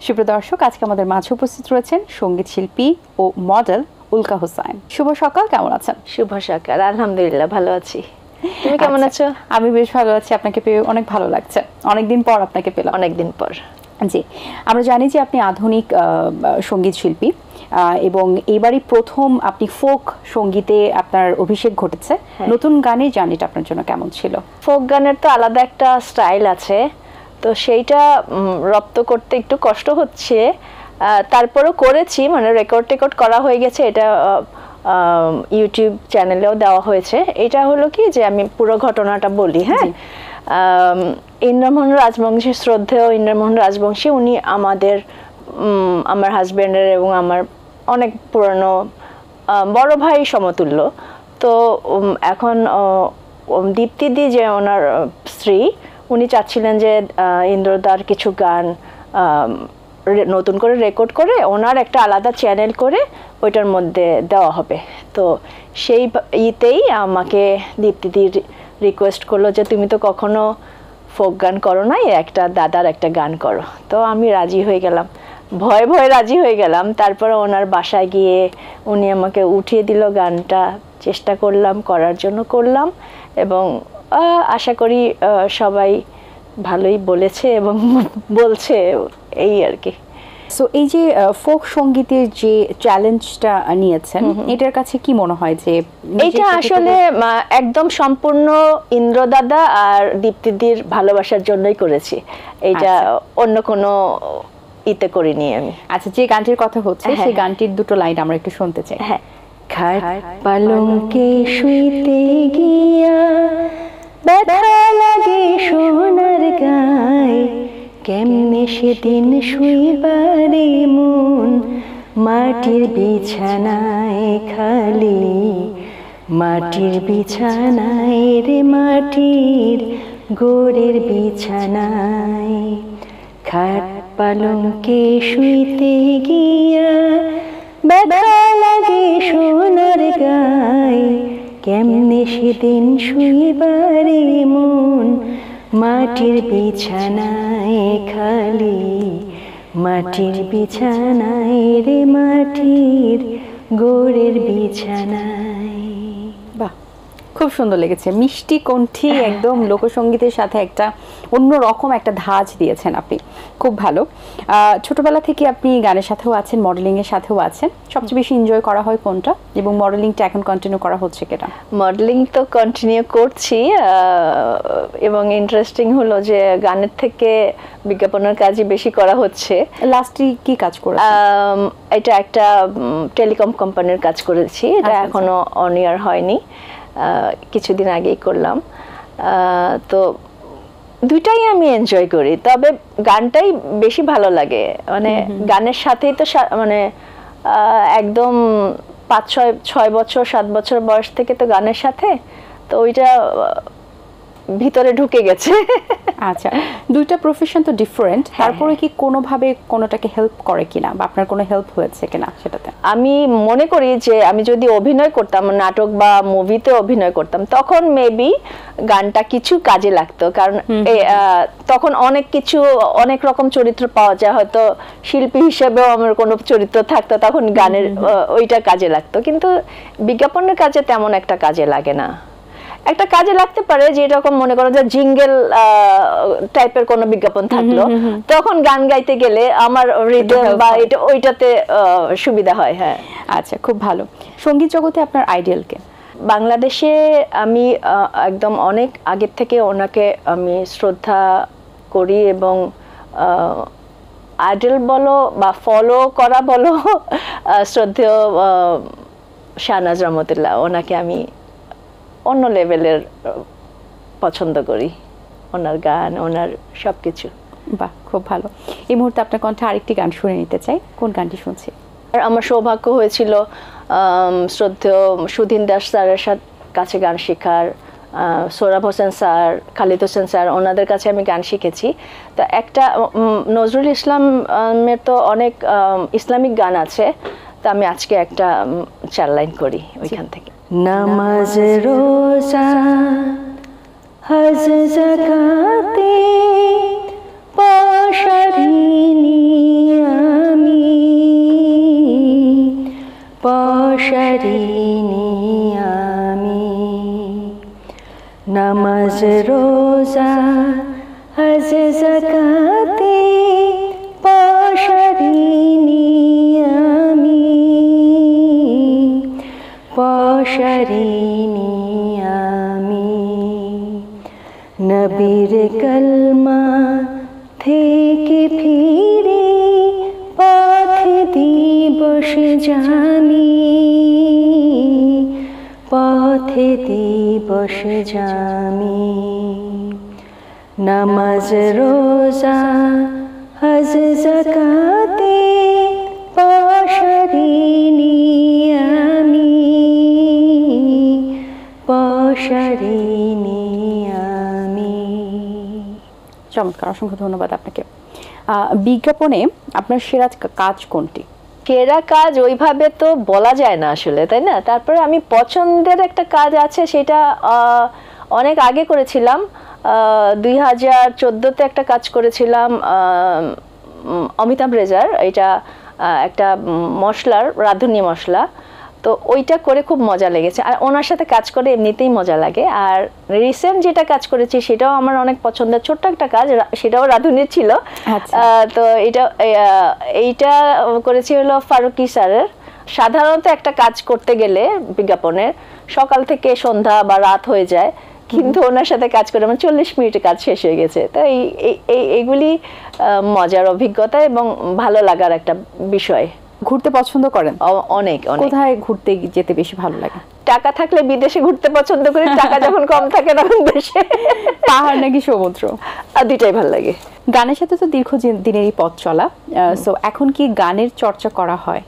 সুপ্রিয় দর্শক, আজকে আমাদের মাঝে উপস্থিত রয়েছেন সঙ্গীত শিল্পী ও মডেল উল্কা হোসাইন। শুভ সকাল, কেমন আছেন? শুভ সকাল, আলহামদুলিল্লাহ ভালো আছি। তুমি কেমন আছো? আমি বেশ ভালো আছি, আপনাকে পেয়ে অনেক ভালো লাগছে। অনেকদিন পর আপনাকে পেলাম। অনেকদিন পর। জি, আমরা জানি যে আপনি আধুনিক সঙ্গীত শিল্পী এবং এবারই প্রথম আপনি ফোক সঙ্গীতে আপনার অভিষেক ঘটেছে। নতুন গানের জার্নিটা আপনার জন্য কেমন ছিল? ফোক গানের তো আলাদা একটা স্টাইল আছে, তো সেইটা রপ্ত করতে একটু কষ্ট হচ্ছে। তারপরেও করেছি, মানে রেকর্ড করা হয়ে গেছে, এটা ইউটিউব চ্যানেলেও দেওয়া হয়েছে। এটা হলো কি যে আমি পুরো ঘটনাটা বলি। হ্যাঁ, ইন্দ্রমোহন রাজবংশী, শ্রদ্ধেয় ইন্দ্রমোহন রাজবংশী, উনি আমার হাজব্যান্ডের এবং আমার অনেক পুরনো বড় ভাই সমতুল্য। তো এখন দীপ্তিদি যে ওনার স্ত্রী, উনি চাচ্ছিলেন যে ইন্দ্রদার কিছু গান নতুন করে রেকর্ড করে ওনার একটা আলাদা চ্যানেল করে ওইটার মধ্যে দেওয়া হবে। তো সেই ইতেই আমাকে দীপ্তিদি রিকোয়েস্ট করলো যে তুমি তো কখনো ফোক গান করো নাই, একটা দাদার একটা গান করো। তো আমি রাজি হয়ে গেলাম, ভয়ে ভয়ে রাজি হয়ে গেলাম। তারপরে ওনার বাসায় গিয়ে উনি আমাকে উঠিয়ে দিল গানটা, চেষ্টা করলাম করার জন্য, করলাম এবং আশা করি সবাই ভালোই বলেছে এবং বলছে, এই আর কি। সো এই যে ফোক সঙ্গীতের যে চ্যালেঞ্জটা নিয়েছেন, এটার কাছে কি মনে হয় যে এটা আসলে একদম সম্পূর্ণ ইন্দ্রদাদা আর দীপ্তিদির ভালোবাসার জন্যই করেছি, এটা অন্য কোনো ইতে করিনি আমি। আচ্ছা, যে গানটির কথা হচ্ছে সেই গানটির দুটো লাইন আমরা একটু শুনতে চাই। হ্যাঁ, খাট পালঙ্কে শুইতে গিয়া ব্যথা লাগে সোনার গায়, কেমনে সেদিন শুইবারে মন মাটির বিছানায় খালি, মাটির বিছানায় রে মাটির গোড়ের বিছানায়, খাট পালঙ্কে শুইতে গিয়া ব্যথা লাগে সোনার গায়, কেমনে সেদিন শুইবারে মন মাটির বিছানায় খালি, মাটির বিছানায় রে মাটির গোড়ের বিছানায়। বাহ, খুব সুন্দর লেগেছে। মিষ্টি কণ্ঠী, একদম লোকসঙ্গীতের সাথে একটা অন্যরকম একটা ধাঁচ দিয়েছেন আপনি, খুব ভালো। ছোটবেলা থেকে আপনি গানের সাথেও আছেন, মডেলিংয়ের সাথেও আছেন। সবচেয়ে বেশি এনজয় করা হয় কোনটা, এবং মডেলিংটা এখন কন্টিনিউ করা হচ্ছে কিনা? মডেলিং তো কন্টিনিউ করছি, এবং ইন্টারেস্টিং হলো যে গানের থেকে বিজ্ঞাপনের কাজই বেশি করা হচ্ছে। লাস্টে কি কাজ করেছেন? এটা একটা টেলিকম কোম্পানির কাজ করেছি, এটা এখনো অন ইয়ার হয়নি, কিছুদিন আগেই করলাম। তো দুইটাই আমি এনজয় করি, তবে গানটাই বেশি ভালো লাগে। মানে গানের সাথেই তো মানে একদম 5-6 বছর 7 বছর বয়স থেকে তো গানের সাথে, তো ওইটা ভিতরে ঢুকে গেছে। আচ্ছা, দুইটা প্রফেশন তো ডিফারেন্ট, তারপরে কি কোনোভাবে কোনোটাকে হেল্প করে কিনা, বা আপনার কোনো হেল্প হয়েছে কিনা সেটাতে? আমি মনে করি যে আমি যদি অভিনয় করতাম, নাটক বা মুভিতে অভিনয় করতাম, তখন মেবি গানটা কিছু কাজে লাগতো, কারণ তখন অনেক রকম চরিত্র পাওয়া যায়, হয়তো শিল্পী হিসেবেও আমার কোনো চরিত্র থাকতো, তখন গানের ওইটা কাজে লাগতো। কিন্তু বিজ্ঞাপনের কাজে তেমন একটা কাজে লাগে না। একটা কাজে লাগতে পারে যে এরকম মনে করো যে জিঙ্গেল টাইপের কোনো বিজ্ঞাপন থাকলো, তখন গান গাইতে গেলে আমার রিদম বা ওইটাতে সুবিধা হয়। হ্যাঁ, আচ্ছা, খুব ভালো। সঙ্গীত জগতে আপনার আইডিয়াল কে? বাংলাদেশে আমি একদম অনেক আগের থেকে ওনাকে আমি শ্রদ্ধা করি, এবং আইডল বলো বা ফলো করা বলো, শ্রদ্ধেয় শাহনাজ রহমতুল্লাহ, ওনাকে আমি অন্য লেভেলের পছন্দ করি, ওনার গান, ওনার সবকিছু। বাহ, খুব ভালো। এই মুহূর্তে আপনার কণ্ঠে আরেকটি গান শুনে নিতে চাই, কোন গানটি শুনছি? আমার সৌভাগ্য হয়েছিল শ্রদ্ধেয় সুধীন দাস স্যারের কাছে গান শেখার, সোহরাব হোসেন স্যার, খালিদ হোসেন স্যার, ওনাদের কাছে আমি গান শিখেছি। তো একটা নজরুল ইসলামের তো অনেক ইসলামিক গান আছে, তো আমি আজকে একটা 4 লাইন করি ওইখান থেকে। নামাজ রোজা হজ যাকাতে পশারিনি আমি, নামাজ রোজা হজ যাকাতে পশারিনি আমি, পশারিনি আমি। নবীর কলমা থেকে ফিরে পথ দিবস জামি, পথ দিবস জামি। নামাজ রোজা হজ যাকাতে পশারিনি আমি, পশারিনি আমি। চমৎকার, অসংখ্য ধন্যবাদ আপনাকে। বিজ্ঞাপনে আপনার সেরা কাজ কোনটি? সেরা কাজ ওইভাবে তো বলা যায় না আসলে, তাই না? তারপরে আমি পছন্দের একটা কাজ আছে, সেটা অনেক আগে করেছিলাম, 2014-তে একটা কাজ করেছিলাম অমিতাভ রেজার। এটা একটা মশলার, রাঁধুনি মশলা, তো ওইটা করে খুব মজা লেগেছে। আর ওনার সাথে কাজ করে এমনিতেই মজা লাগে। আর রিসেন্ট যেটা কাজ করেছি সেটাও আমার অনেক পছন্দের, ছোট্ট একটা কাজ, সেটাও রাঁধুনির ছিল। তো এইটা করেছি হলো ফারুকি স্যারের। সাধারণত একটা কাজ করতে গেলে বিজ্ঞাপনের সকাল থেকে সন্ধ্যা বা রাত হয়ে যায়, কিন্তু ওনার সাথে কাজ করে আমার 40 মিনিটে কাজ শেষ হয়ে গেছে। তো এইগুলি মজার অভিজ্ঞতা এবং ভালো লাগার একটা বিষয়। ঘুরতে পছন্দ করেন? অনেক। কোথায় ঘুরতে যেতে বেশি ভালো লাগে? টাকা থাকলে বিদেশে ঘুরতে পছন্দ করি, টাকা যখন কম থাকে তখন দেশে। পাহাড় নাকি সমুদ্র? দুইটাই ভালো লাগে। গানের সাথে তো দীর্ঘ দিনেরই পথ চলা, সো এখন কি গানের চর্চা করা হয়?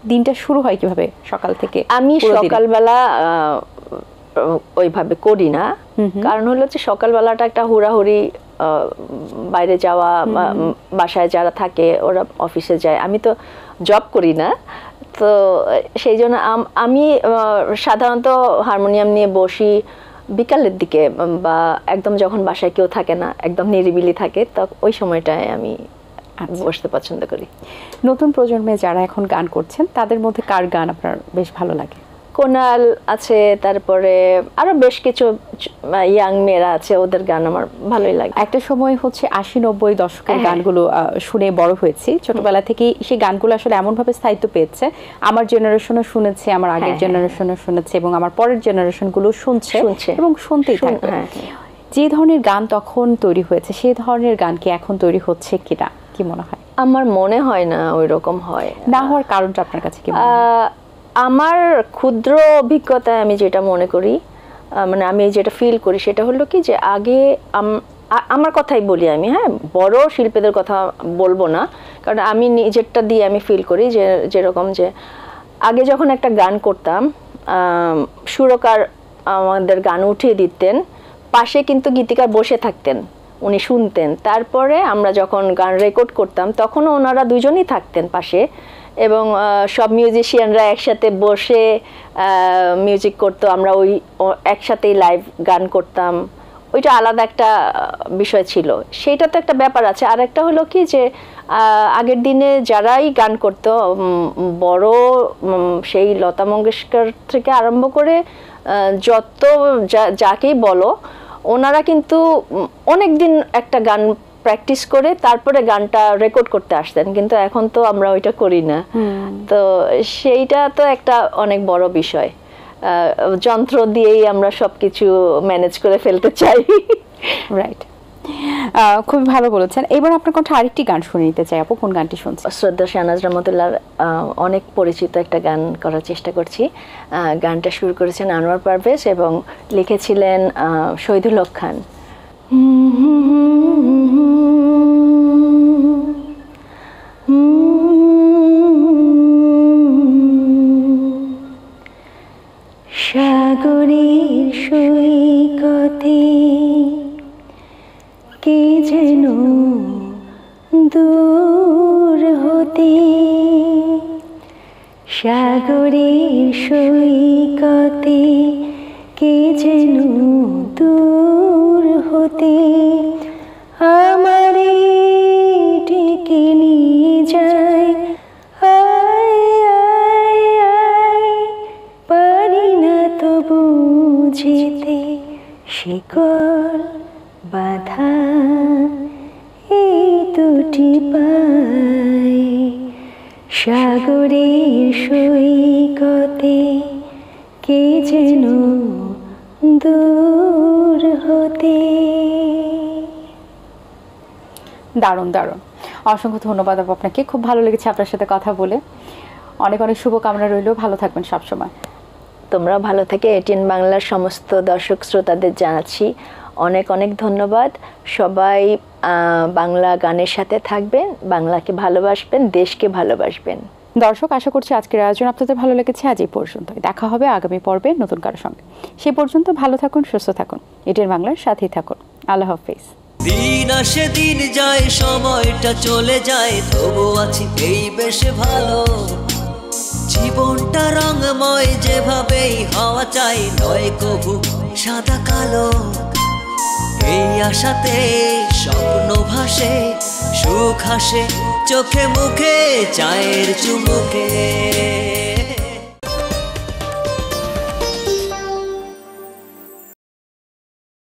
দিনটা শুরু হয় কিভাবে সকাল থেকে? আমি সকালবেলা ওইভাবে করি না, কারণ হলো যে সকালবেলাটা একটা হুড়াহুড়ি, বাইরে যাওয়া, বাসায় যারা থাকে ওরা অফিসে যায়, আমি তো জব করি না, তো সেই জন্য আমি সাধারণত হারমোনিয়াম নিয়ে বসি বিকালের দিকে, বা একদম যখন বাসায় কেউ থাকে না, একদম নিরিবিলি থাকে, তো ওই সময়টায় আমি বসতে পছন্দ করি। নতুন প্রজন্মে যারা এখন গান করছেন তাদের মধ্যে কার গান আপনার বেশ ভালো লাগে? কোনাল আছে, তারপরে আরো বেশ কিছু ইয়াং মেয়েরা আছে, ওদের গান আমার ভালোই লাগে। একটা সময় হচ্ছে 80-90 দশকের গানগুলো শুনে বড় হয়েছি, ছোটবেলা থেকেই সেই গানগুলো আসলে এমনভাবে স্থায়িত্ব পেয়েছে, আমার জেনারেশনও শুনেছে, আমার আগের জেনারেশনও শুনেছে, এবং আমার পরের জেনারেশনগুলো শুনছে এবং শুনতেই থাকবে। যে ধরনের গান তখন তৈরি হয়েছে সেই ধরনের গান কি এখন তৈরি হচ্ছে কিনা, কি মনে হয়? আমার মনে হয় না ওই রকম হয়। না হওয়ার কারণটা আপনার কাছে কি? আমার ক্ষুদ্র অভিজ্ঞতায় আমি যেটা মনে করি, মানে আমি যেটা ফিল করি, সেটা হলো কি যে আগে আমার কথাই বলি আমি, হ্যাঁ, বড় শিল্পীদের কথা বলবো না, কারণ আমি নিজেরটা দিয়ে আমি ফিল করি যে যেরকম যে আগে যখন একটা গান করতাম, সুরকার আমাদের গান উঠিয়ে দিতেন, পাশে কিন্তু গীতিকার বসে থাকতেন, উনি শুনতেন, তারপরে আমরা যখন গান রেকর্ড করতাম তখনও ওনারা দুজনই থাকতেন পাশে, এবং সব মিউজিশিয়ানরা একসাথে বসে মিউজিক করতো, আমরা ওই একসাথেই লাইভ গান করতাম, ওইটা আলাদা একটা বিষয় ছিল। সেইটা তো একটা ব্যাপার আছে। আর একটা হলো কি যে আগের দিনে যারাই গান করতো, বড় সেই লতা মঙ্গেশকর থেকে আরম্ভ করে যত যাকেই বলো, ওনারা কিন্তু অনেক দিন একটা গান প্র্যাকটিস করে তারপরে গানটা রেকর্ড করতে আসতেন, কিন্তু এখন তো আমরা ওইটা করি না। তো সেইটা তো একটা অনেক বড় বিষয়, যন্ত্র দিয়েই আমরা সবকিছু ম্যানেজ করে ফেলতে চাই। রাইট, খুব ভালো বলেছেন। এবার আপনার কণ্ঠে আরেকটি গান শুনে নিতে চাই আপু, কোন গানটি শুনছেন? শ্রদ্ধা শাহনাজ রহমতুল্লাহর অনেক পরিচিত একটা গান করার চেষ্টা করছি। গানটা শুরু করেছেন আনোয়ার পারভেজ এবং লিখেছিলেন শহীদুল হক খান। সাগরের সৈকতে কে যেন দূর হতে, সাগরের সৈকতে কে যেন দূর হতে, আমারে ডেকে নিয়ে যায়, আয় আয় আয় ছুটি পাই সাগরের সৈকতে কে যেন দূর হতে। দারুণ দারুণ, অসংখ্য ধন্যবাদ আপু আপনাকে, খুব ভালো লেগেছে আপনার সাথে কথা বলে। অনেক অনেক শুভকামনা রইল, ভালো থাকবেন সবসময়। তোমরা ভালো থেকে এটিএন বাংলার সমস্ত দর্শক শ্রোতাদের জানাচ্ছি অনেক অনেক ধন্যবাদ। সবাই বাংলা গানের সাথে থাকবেন, বাংলাকে ভালোবাসবেন, দেশকে ভালোবাসবেন। দর্শক, আশা করছি আজকের আয়োজন আপনাদের ভালো লেগেছে। আজ এই পর্যন্ত, দেখা হবে আগামী পর্বে নতুন কারোর সঙ্গে। সেই পর্যন্ত ভালো থাকুন, সুস্থ থাকুন, এটিএন বাংলার সাথেই থাকুন। আল্লাহ হাফেজ। দিন আসে দিন যায়, সময়টা চলে যায়, তবু আছি এই বেশ ভালো। জীবনটা রঙময়, যেভাবেই হওয়া চাই, নয় কবু সাদা কালো। এই আশাতে স্বপ্ন ভাসে, সুখ হাসে চোখে মুখে, চায়ের চুমুকে।